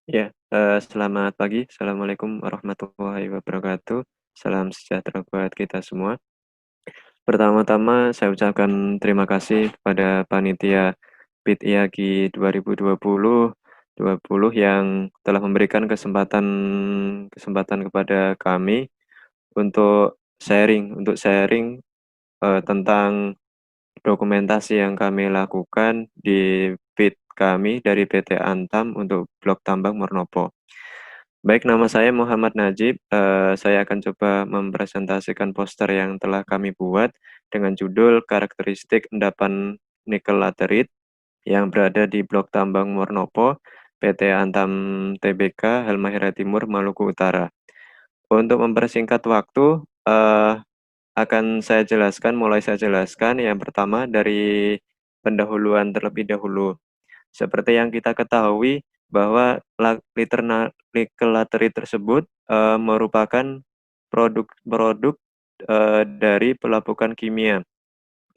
Ya, selamat pagi. Assalamualaikum warahmatullahi wabarakatuh. Salam sejahtera buat kita semua. Pertama-tama saya ucapkan terima kasih kepada panitia PIT IAGI 2020 yang telah memberikan kesempatan kesempatan kepada kami untuk sharing, tentang dokumentasi yang kami lakukan di PIT kami dari PT Antam untuk Blok Tambang Mornopo. Baik, nama saya Muhammad Najib. Saya akan coba mempresentasikan poster yang telah kami buat dengan judul Karakteristik Endapan Nikel Laterit yang berada di Blok Tambang Mornopo, PT Antam Tbk, Halmahera Timur, Maluku Utara. Untuk mempersingkat waktu, mulai saya jelaskan. Yang pertama dari pendahuluan terlebih dahulu. Seperti yang kita ketahui bahwa nikel laterit tersebut, merupakan produk-produk, dari pelapukan kimia.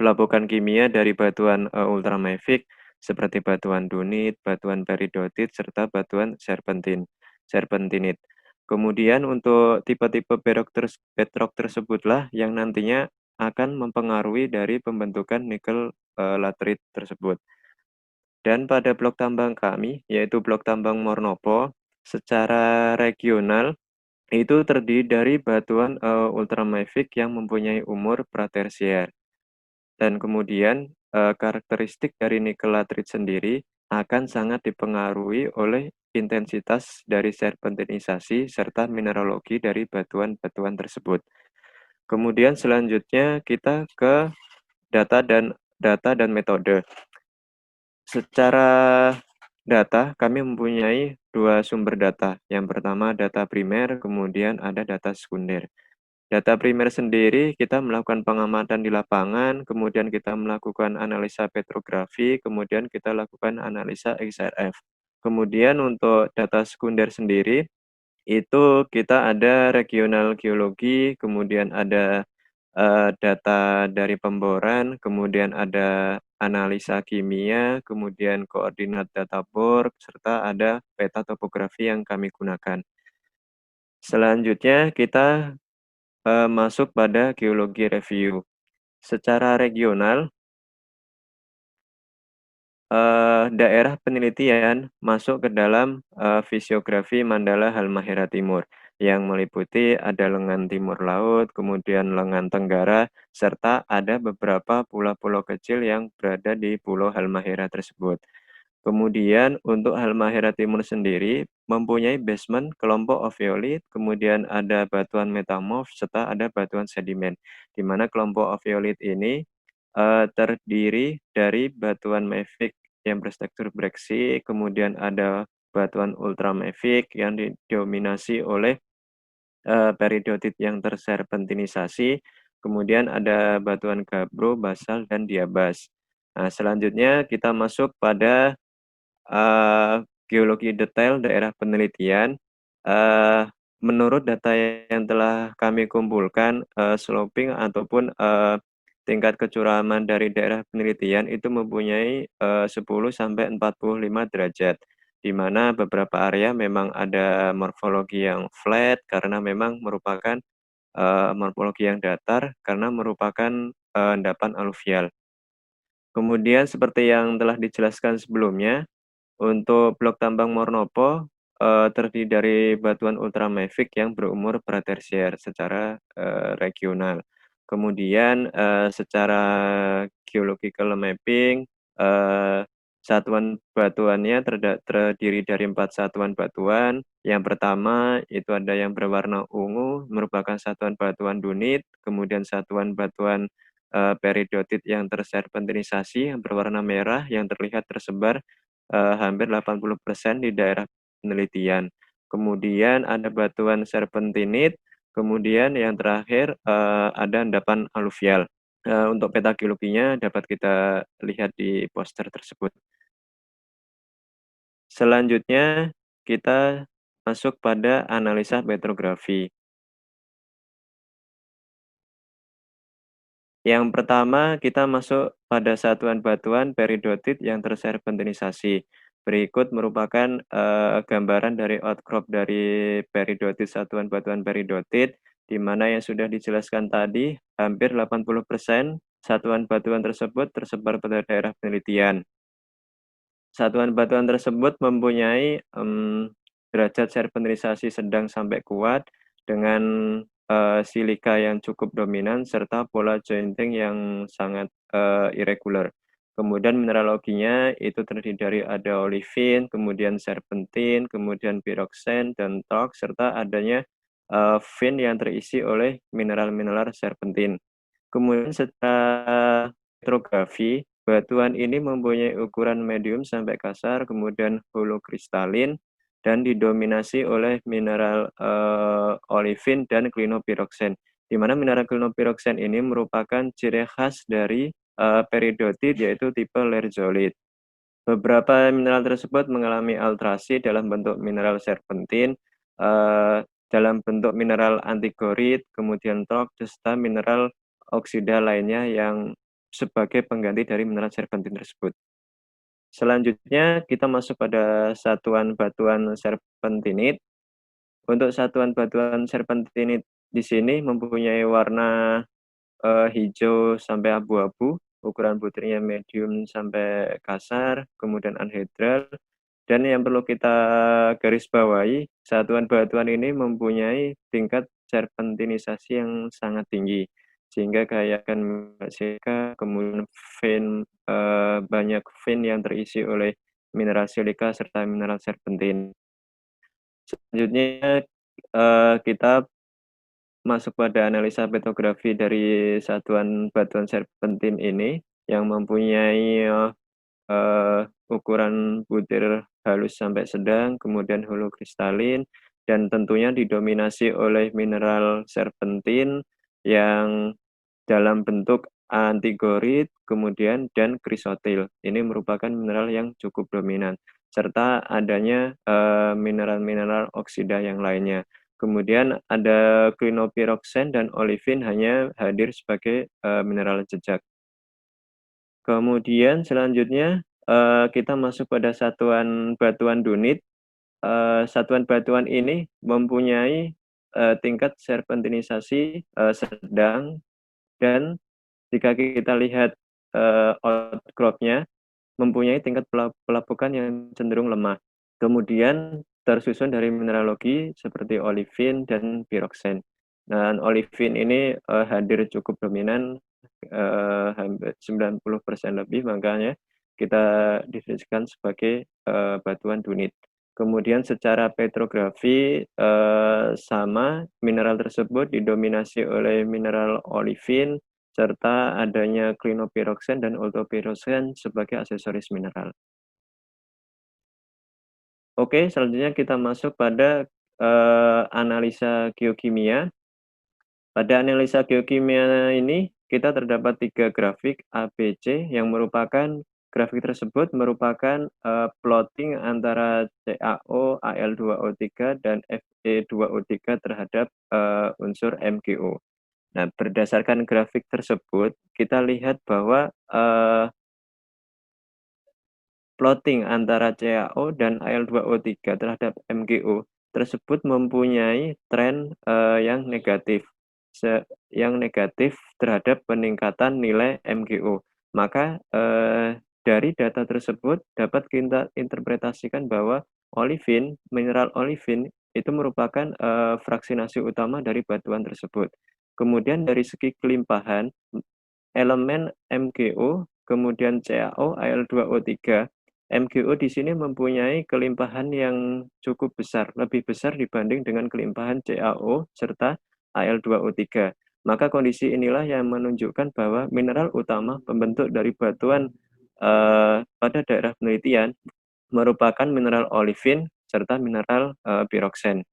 Pelapukan kimia dari batuan, ultramafic seperti batuan dunit, batuan peridotit, serta batuan serpentinit. Kemudian untuk tipe-tipe bedrock tersebutlah yang nantinya akan mempengaruhi dari pembentukan nikel, laterit tersebut. Dan pada blok tambang kami, yaitu blok tambang Mornopo, secara regional itu terdiri dari batuan, ultramafic yang mempunyai umur pratersier. Dan kemudian, karakteristik dari nikel laterit sendiri akan sangat dipengaruhi oleh intensitas dari serpentinisasi serta mineralogi dari batuan-batuan tersebut. Kemudian selanjutnya kita ke data dan metode. Secara data, kami mempunyai dua sumber data. Yang pertama data primer, kemudian ada data sekunder. Data primer sendiri kita melakukan pengamatan di lapangan, kemudian kita melakukan analisa petrografi, kemudian kita lakukan analisa XRF. Kemudian untuk data sekunder sendiri, itu kita ada regional geologi, kemudian ada, data dari pemboran, kemudian ada analisa kimia, kemudian koordinat data bor, serta ada peta topografi yang kami gunakan. Selanjutnya kita masuk pada geologi review. Secara regional, daerah penelitian masuk ke dalam, fisiografi Mandala Halmahera Timur, yang meliputi ada lengan timur laut, kemudian lengan tenggara, serta ada beberapa pulau-pulau kecil yang berada di Pulau Halmahera tersebut. Kemudian untuk Halmahera Timur sendiri mempunyai basement kelompok oviolit, kemudian ada batuan metamorf, serta ada batuan sedimen, di mana kelompok oviolit ini, terdiri dari batuan mafic yang berstruktur breksi, kemudian ada batuan ultramafic yang didominasi oleh, peridotit yang terserpentinisasi, kemudian ada batuan gabbro, basal, dan diabas. Nah, selanjutnya kita masuk pada geologi detail daerah penelitian, menurut data yang telah kami kumpulkan, sloping ataupun, tingkat kecuraman dari daerah penelitian itu mempunyai, 10 sampai 45 derajat, di mana beberapa area memang ada morfologi yang flat karena memang merupakan, morfologi yang datar karena merupakan, endapan aluvial. Kemudian seperti yang telah dijelaskan sebelumnya, untuk blok tambang Mornopo, terdiri dari batuan ultramafic yang berumur pratersier secara, regional. Kemudian, secara geological mapping, eee, satuan batuannya terdiri dari 4 satuan batuan. Yang pertama itu ada yang berwarna ungu, merupakan satuan batuan dunit, kemudian satuan batuan, peridotit yang terserpentinisasi yang berwarna merah yang terlihat tersebar hampir 80% di daerah penelitian. Kemudian ada batuan serpentinit, kemudian yang terakhir, ada endapan aluvial. Untuk peta geologinya dapat kita lihat di poster tersebut. Selanjutnya kita masuk pada analisa petrografi. Yang pertama kita masuk pada satuan batuan peridotit yang terserpentinisasi. Berikut merupakan, gambaran dari outcrop dari peridotit satuan batuan peridotit, di mana yang sudah dijelaskan tadi, hampir 80% satuan batuan tersebut tersebar pada daerah penelitian. Satuan batuan tersebut mempunyai, derajat serpentinisasi sedang sampai kuat dengan, silika yang cukup dominan serta pola jointing yang sangat, irregular. Kemudian mineraloginya itu terdiri dari ada olivin, kemudian serpentin, kemudian piroxen dan talc, serta adanya, vein yang terisi oleh mineral-mineral serpentin. Kemudian secara petrografi, batuan ini mempunyai ukuran medium sampai kasar, kemudian holokristalin, dan didominasi oleh mineral, olivin dan klinopiroksen. Di mana mineral klinopiroksen ini merupakan ciri khas dari, peridotit yaitu tipe lerzolit. Beberapa mineral tersebut mengalami alterasi dalam bentuk mineral serpentin, dalam bentuk mineral antigorit, kemudian talc, serta mineral oksida lainnya yang sebagai pengganti dari mineral serpentin tersebut. Selanjutnya kita masuk pada satuan batuan serpentinit. Untuk satuan batuan serpentinit di sini mempunyai warna hijau sampai abu-abu, ukuran butirnya medium sampai kasar, kemudian anhedral, dan yang perlu kita garis bawahi, satuan batuan ini mempunyai tingkat serpentinisasi yang sangat tinggi, sehingga kayakan silika, kemudian banyak vein yang terisi oleh mineral silika serta mineral serpentin. Selanjutnya, kita masuk pada analisa petrografi dari satuan batuan serpentin ini yang mempunyai, ukuran butir halus sampai sedang, kemudian holokristalin, dan tentunya didominasi oleh mineral serpentin yang dalam bentuk antigorit, kemudian dan krisotil. Ini merupakan mineral yang cukup dominan, serta adanya, mineral-mineral oksida yang lainnya. Kemudian ada klinopiroksen dan olivin hanya hadir sebagai, mineral jejak. Kemudian selanjutnya, kita masuk pada satuan batuan dunit. Satuan batuan ini mempunyai, tingkat serpentinisasi, sedang, dan jika kita lihat, outcrop-nya mempunyai tingkat pelapukan yang cenderung lemah. Kemudian tersusun dari mineralogi seperti olivin dan piroxen. Dan olivin ini, hadir cukup dominan, hampir 90% lebih, makanya kita definisikan sebagai, batuan dunit. Kemudian secara petrografi, sama, mineral tersebut didominasi oleh mineral olivin, serta adanya klinopiroksen dan ultopiroksen sebagai aksesoris mineral. Oke, selanjutnya kita masuk pada, analisa geokimia. Pada analisa geokimia ini, kita terdapat 3 grafik A, B, C yang merupakan grafik tersebut merupakan, plotting antara CaO, Al2O3, dan Fe2O3 terhadap, unsur MgO. Nah, berdasarkan grafik tersebut, kita lihat bahwa, plotting antara CaO dan Al2O3 terhadap MgO tersebut mempunyai tren, yang negatif, yang negatif terhadap peningkatan nilai MgO. Maka, dari data tersebut dapat kita interpretasikan bahwa olivin, mineral olivin itu merupakan, fraksinasi utama dari batuan tersebut. Kemudian dari segi kelimpahan, elemen MgO, kemudian CaO, Al2O3. MgO di sini mempunyai kelimpahan yang cukup besar, lebih besar dibanding dengan kelimpahan CaO serta Al2O3. Maka kondisi inilah yang menunjukkan bahwa mineral utama pembentuk dari batuan, pada daerah penelitian merupakan mineral olivin serta mineral, piroxen.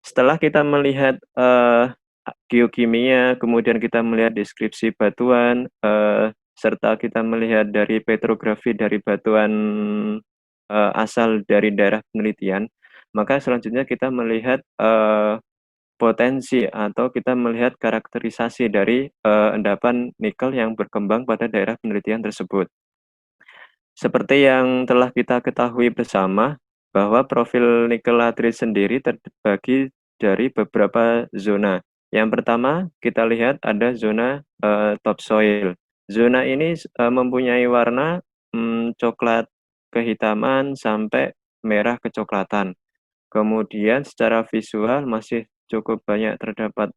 Setelah kita melihat, geokimia, kemudian kita melihat deskripsi batuan, serta kita melihat dari petrografi dari batuan, asal dari daerah penelitian, maka selanjutnya kita melihat, potensi atau kita melihat karakterisasi dari, endapan nikel yang berkembang pada daerah penelitian tersebut. Seperti yang telah kita ketahui bersama, bahwa profil nikel laterit sendiri terbagi dari beberapa zona. Yang pertama, kita lihat ada zona topsoil. Zona ini mempunyai warna coklat kehitaman sampai merah kecoklatan. Kemudian secara visual masih cukup banyak terdapat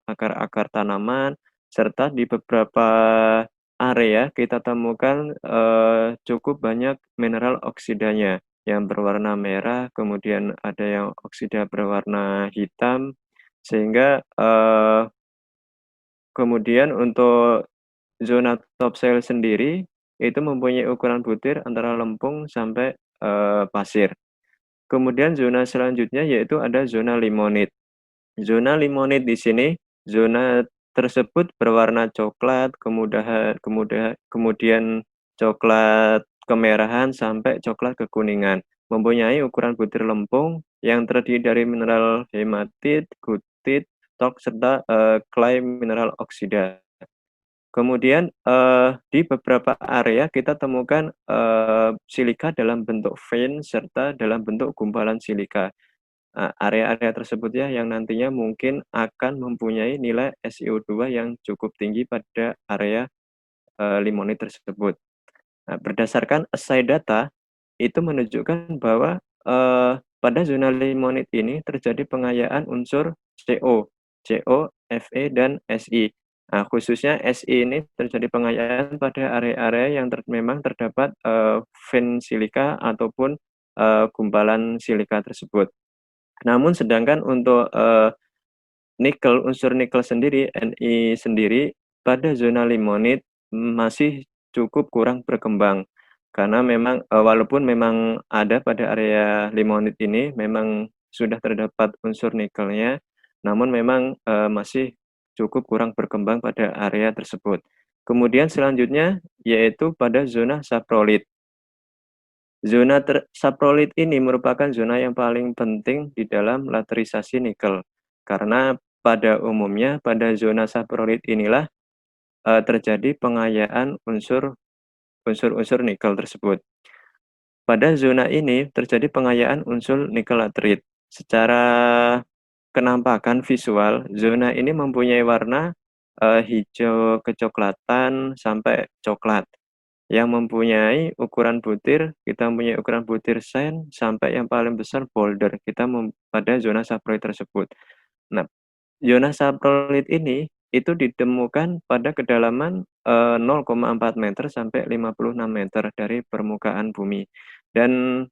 akar-akar tanaman, serta di beberapa area kita temukan cukup banyak mineral oksidanya yang berwarna merah, kemudian ada yang oksida berwarna hitam, sehingga kemudian untuk zona topsoil sendiri itu mempunyai ukuran butir antara lempung sampai pasir. Kemudian zona selanjutnya yaitu ada zona limonit. Zona limonit di sini, zona tersebut berwarna coklat, kemudian coklat kemerahan sampai coklat kekuningan, mempunyai ukuran butir lempung yang terdiri dari mineral hematit, gutit, serta clay mineral oksida. Kemudian, di beberapa area kita temukan silika dalam bentuk vein serta dalam bentuk gumpalan silika. Area-area tersebut ya yang nantinya mungkin akan mempunyai nilai SiO2 yang cukup tinggi pada area limonit tersebut. Nah, berdasarkan assay data, itu menunjukkan bahwa, pada zona limonit ini terjadi pengayaan unsur CO, Fe, dan Si. Nah, khususnya Si ini terjadi pengayaan pada area-area yang memang terdapat, vein silika ataupun, gumpalan silika tersebut. Namun sedangkan untuk, unsur nikel sendiri, Ni sendiri, pada zona limonit masih cukup kurang berkembang. Karena memang, walaupun memang ada pada area limonit ini, memang sudah terdapat unsur nikelnya, namun memang, masih cukup kurang berkembang pada area tersebut. Kemudian selanjutnya yaitu pada zona saprolit. Zona saprolit ini merupakan zona yang paling penting di dalam laterisasi nikel, karena pada umumnya pada zona saprolit inilah, terjadi pengayaan unsur-unsur nikel tersebut. Pada zona ini terjadi pengayaan unsur nikel laterit. Secara kenampakan visual, zona ini mempunyai warna, hijau kecoklatan sampai coklat. Yang mempunyai ukuran butir, kita mempunyai ukuran butir sen sampai yang paling besar boulder, kita pada zona saprolit tersebut. Nah, zona saprolit ini, itu ditemukan pada kedalaman, 0,4 meter sampai 56 meter dari permukaan bumi. Dan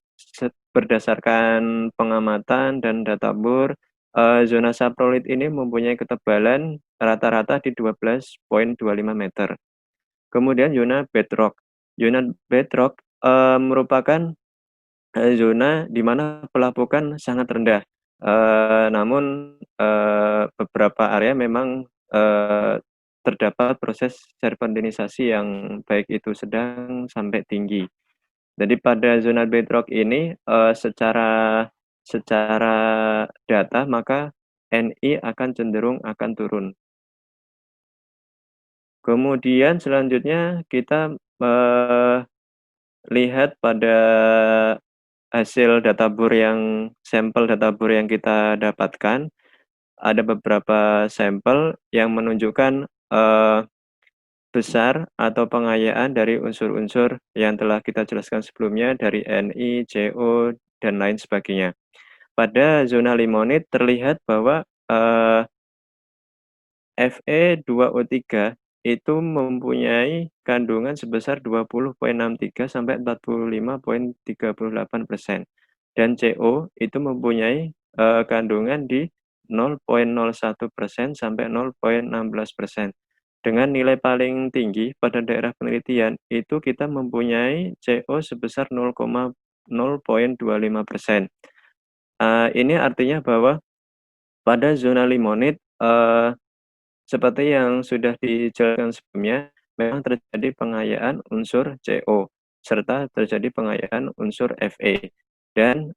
berdasarkan pengamatan dan data bor, zona saprolit ini mempunyai ketebalan rata-rata di 12,25 meter. Kemudian zona bedrock. Zona bedrock, merupakan, zona di mana pelapukan sangat rendah, namun, beberapa area memang, terdapat proses serpentinisasi yang baik itu sedang sampai tinggi. Jadi pada zona bedrock ini, secara secara data maka Ni akan cenderung akan turun. Kemudian selanjutnya kita, lihat pada hasil data bor sampel data bor yang kita dapatkan, ada beberapa sampel yang menunjukkan, besar atau pengayaan dari unsur-unsur yang telah kita jelaskan sebelumnya dari Ni, Co, dan lain sebagainya. Pada zona limonit terlihat bahwa, Fe2O3 itu mempunyai kandungan sebesar 20,63 sampai 45,38%, dan CO itu mempunyai, kandungan di 0,01% sampai 0,16%. Dengan nilai paling tinggi pada daerah penelitian itu kita mempunyai CO sebesar 0,25%. Ini artinya bahwa pada zona limonit, seperti yang sudah dijelaskan sebelumnya, memang terjadi pengayaan unsur CO, serta terjadi pengayaan unsur Fe. Dan,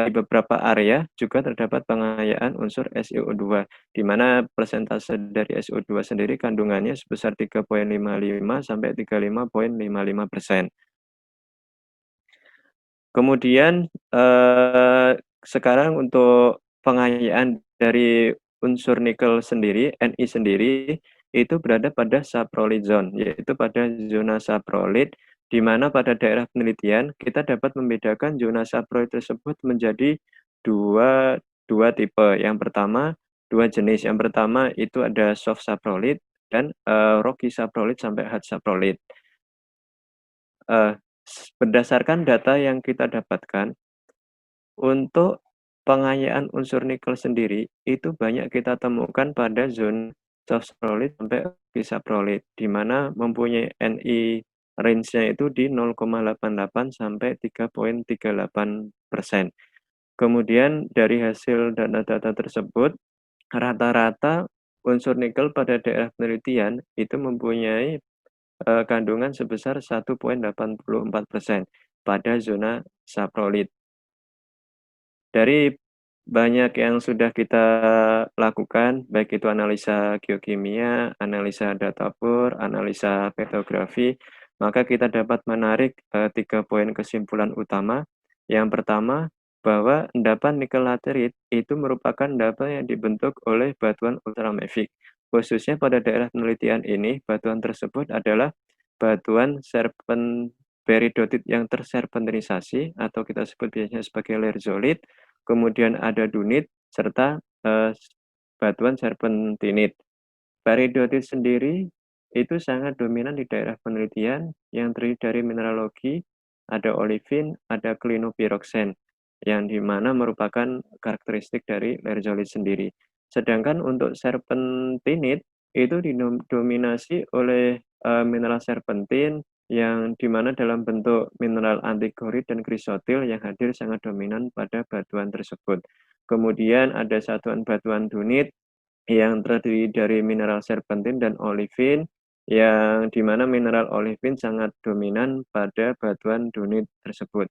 di beberapa area juga terdapat pengayaan unsur SiO2, di mana persentase dari SiO2 sendiri kandungannya sebesar 3,55 sampai 35,55%. Kemudian, sekarang untuk pengayaan dari unsur nikel sendiri, Ni sendiri, itu berada pada saprolid zone, yaitu pada zona saprolid, di mana pada daerah penelitian kita dapat membedakan zona saprolid tersebut menjadi dua dua tipe. Yang pertama, 2 jenis. Yang pertama itu ada soft saprolid dan, rocky saprolid sampai hard saprolid. Berdasarkan data yang kita dapatkan, untuk pengayaan unsur nikel sendiri, itu banyak kita temukan pada zona soft saprolid sampai bisaprolid, di mana mempunyai Ni range-nya itu di 0,88 sampai 3,38%. Kemudian dari hasil data-data tersebut, rata-rata unsur nikel pada daerah penelitian itu mempunyai kandungan sebesar 1,84% pada zona saprolid. Dari banyak yang sudah kita lakukan, baik itu analisa geokimia, analisa dapur, analisa petrografi, maka kita dapat menarik 3 poin kesimpulan utama. Yang pertama, bahwa endapan nikel laterit itu merupakan endapan yang dibentuk oleh batuan ultramafic. Khususnya pada daerah penelitian ini, batuan tersebut adalah batuan peridotit yang terserpentinisasi atau kita sebut biasanya sebagai lerzolit, kemudian ada dunit, serta, batuan serpentinit. Peridotit sendiri itu sangat dominan di daerah penelitian yang terdiri dari mineralogi, ada olivin, ada klinopiroksen, yang di mana merupakan karakteristik dari lerzolit sendiri. Sedangkan untuk serpentinit itu didominasi oleh, mineral serpentin yang di mana dalam bentuk mineral antigorit dan krisotil yang hadir sangat dominan pada batuan tersebut. Kemudian ada satuan batuan dunit yang terdiri dari mineral serpentin dan olivin, yang di mana mineral olivin sangat dominan pada batuan dunit tersebut.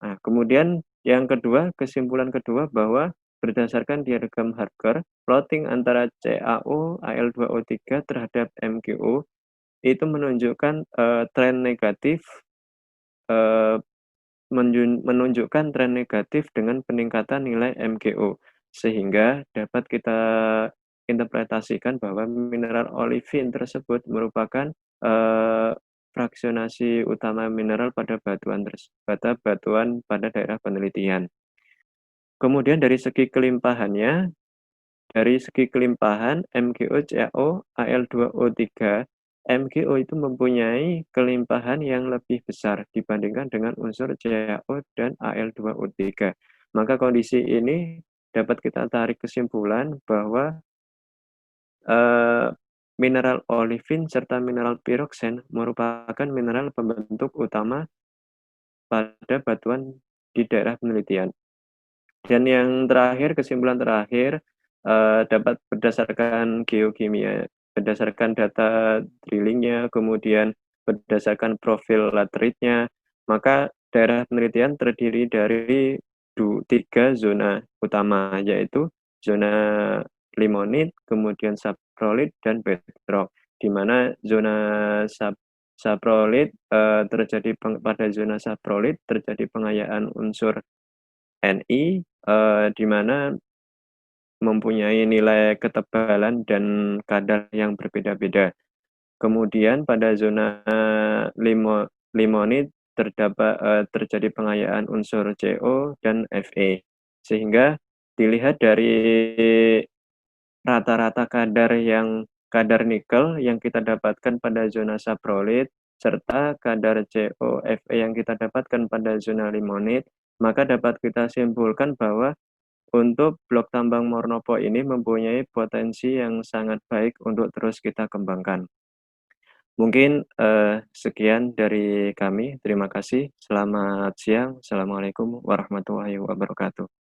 Nah, kemudian yang kedua, kesimpulan kedua bahwa berdasarkan diagram Harker, plotting antara CaO, Al2O3 terhadap MgO itu menunjukkan, tren negatif, eee, menunjukkan tren negatif dengan peningkatan nilai MgO, sehingga dapat kita interpretasikan bahwa mineral olivin tersebut merupakan, eee, fraksionasi utama mineral pada batuan pada daerah penelitian. Kemudian dari segi kelimpahan MgO, CaO, Al2O3, MgO itu mempunyai kelimpahan yang lebih besar dibandingkan dengan unsur CaO dan Al2O3. Maka kondisi ini dapat kita tarik kesimpulan bahwa, eee, mineral olivin serta mineral piroksen merupakan mineral pembentuk utama pada batuan di daerah penelitian. Dan yang terakhir, kesimpulan terakhir, dapat berdasarkan data drilling-nya, kemudian berdasarkan profil lateritnya, maka daerah penelitian terdiri dari 3 zona utama, yaitu zona limonit, kemudian saprolid, dan bedrock. Di mana zona saprolid, pada zona saprolid terjadi pengayaan unsur Ni, di mana mempunyai nilai ketebalan dan kadar yang berbeda-beda. Kemudian pada zona limonit terjadi pengayaan unsur Co dan Fe. Sehingga dilihat dari rata-rata kadar nikel yang kita dapatkan pada zona saprolid, serta kadar Co, Fe yang kita dapatkan pada zona limonit, maka dapat kita simpulkan bahwa untuk blok tambang Mornopo ini mempunyai potensi yang sangat baik untuk terus kita kembangkan. Mungkin, sekian dari kami. Terima kasih. Selamat siang. Assalamualaikum warahmatullahi wabarakatuh.